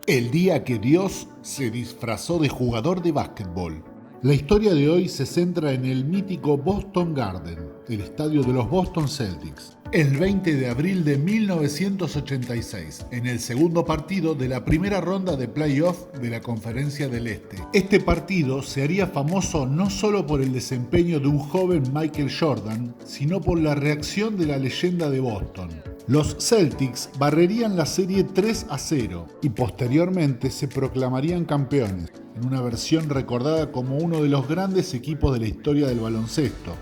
El día que Dios se disfrazó de jugador de básquetbol. La historia de hoy se centra en el mítico Boston Garden, el estadio de los Boston Celtics. El 20 de abril de 1986, en el segundo partido de la primera ronda de playoff de la Conferencia del Este. Este partido se haría famoso no solo por el desempeño de un joven Michael Jordan, sino por la reacción de la leyenda de Boston. Los Celtics barrerían la serie 3-0 y posteriormente se proclamarían campeones, en una versión recordada como uno de los grandes equipos de la historia del baloncesto.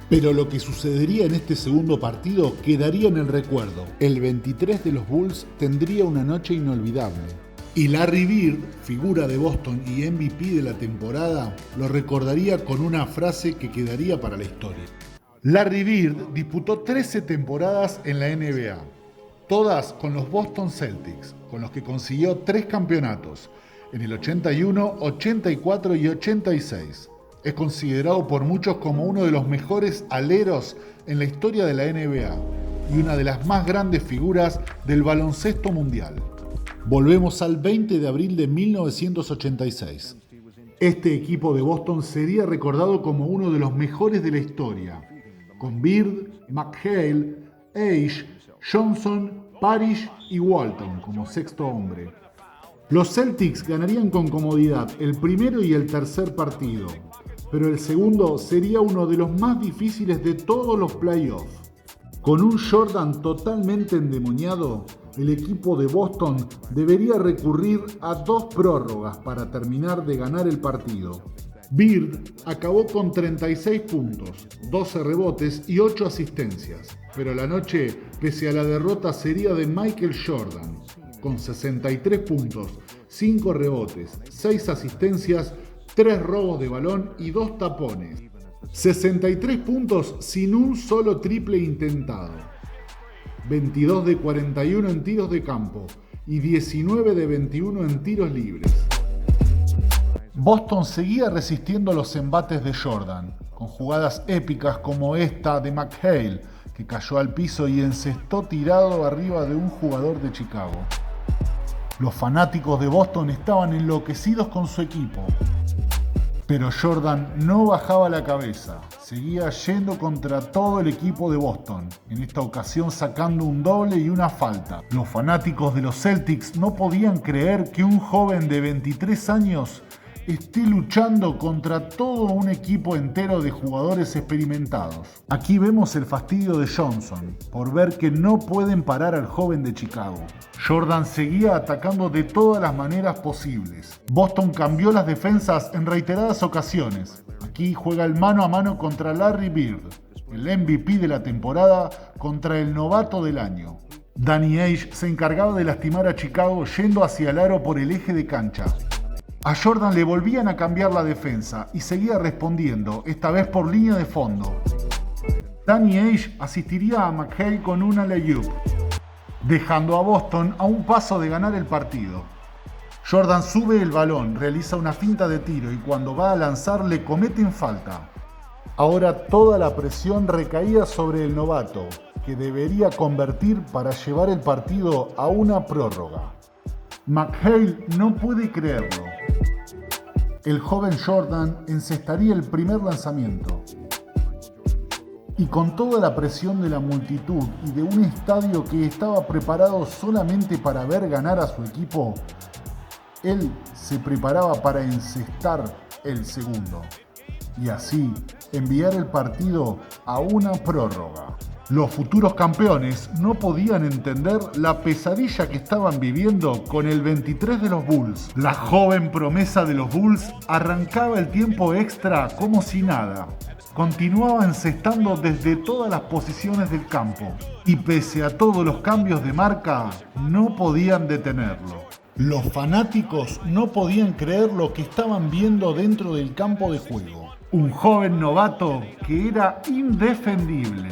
Pero lo que sucedería en este segundo partido quedaría en el recuerdo. El 23 de los Bulls tendría una noche inolvidable. Y Larry Bird, figura de Boston y MVP de la temporada, lo recordaría con una frase que quedaría para la historia. Larry Bird disputó 13 temporadas en la NBA, todas con los Boston Celtics, con los que consiguió 3 campeonatos, en el 81, 84 y 86. Es considerado por muchos como uno de los mejores aleros en la historia de la NBA y una de las más grandes figuras del baloncesto mundial. Volvemos al 20 de abril de 1986. Este equipo de Boston sería recordado como uno de los mejores de la historia, con Bird, McHale, Age, Johnson, Parrish y Walton como sexto hombre. Los Celtics ganarían con comodidad el primero y el tercer partido, pero el segundo sería uno de los más difíciles de todos los playoffs. Con un Jordan totalmente endemoniado, el equipo de Boston debería recurrir a 2 prórrogas para terminar de ganar el partido. Bird acabó con 36 puntos, 12 rebotes y 8 asistencias, pero la noche, pese a la derrota, sería de Michael Jordan, con 63 puntos, 5 rebotes, 6 asistencias, 3 robos de balón y 2 tapones. 63 puntos sin un solo triple intentado. 22 de 41 en tiros de campo y 19 de 21 en tiros libres. Boston seguía resistiendo los embates de Jordan, con jugadas épicas como esta de McHale, que cayó al piso y encestó tirado arriba de un jugador de Chicago. Los fanáticos de Boston estaban enloquecidos con su equipo. Pero Jordan no bajaba la cabeza, seguía yendo contra todo el equipo de Boston, en esta ocasión sacando un doble y una falta. Los fanáticos de los Celtics no podían creer que un joven de 23 años esté luchando contra todo un equipo entero de jugadores experimentados. Aquí vemos el fastidio de Johnson por ver que no pueden parar al joven de Chicago. Jordan seguía atacando de todas las maneras posibles. Boston cambió las defensas en reiteradas ocasiones. Aquí juega el mano a mano contra Larry Bird, el MVP de la temporada contra el novato del año. Danny Age se encargaba de lastimar a Chicago yendo hacia el aro por el eje de cancha. A Jordan le volvían a cambiar la defensa y seguía respondiendo, esta vez por línea de fondo. Danny Age asistiría a McHale con una alley-oop, dejando a Boston a un paso de ganar el partido. Jordan sube el balón, realiza una finta de tiro y cuando va a lanzar le cometen falta. Ahora toda la presión recaía sobre el novato, que debería convertir para llevar el partido a una prórroga. McHale no puede creerlo. El joven Jordan encestaría el primer lanzamiento. Y con toda la presión de la multitud y de un estadio que estaba preparado solamente para ver ganar a su equipo, él se preparaba para encestar el segundo y así enviar el partido a una prórroga. Los futuros campeones no podían entender la pesadilla que estaban viviendo con el 23 de los Bulls. La joven promesa de los Bulls arrancaba el tiempo extra como si nada. Continuaba encestando desde todas las posiciones del campo y pese a todos los cambios de marca, no podían detenerlo. Los fanáticos no podían creer lo que estaban viendo dentro del campo de juego. Un joven novato que era indefendible.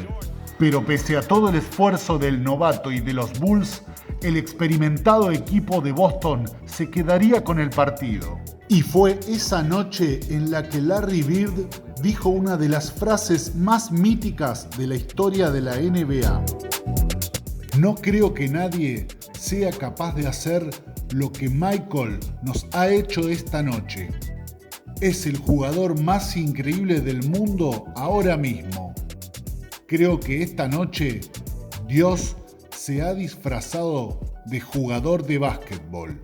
Pero pese a todo el esfuerzo del novato y de los Bulls, el experimentado equipo de Boston se quedaría con el partido. Y fue esa noche en la que Larry Bird dijo una de las frases más míticas de la historia de la NBA. No creo que nadie sea capaz de hacer lo que Michael nos ha hecho esta noche. Es el jugador más increíble del mundo ahora mismo. Creo que esta noche Dios se ha disfrazado de jugador de básquetbol.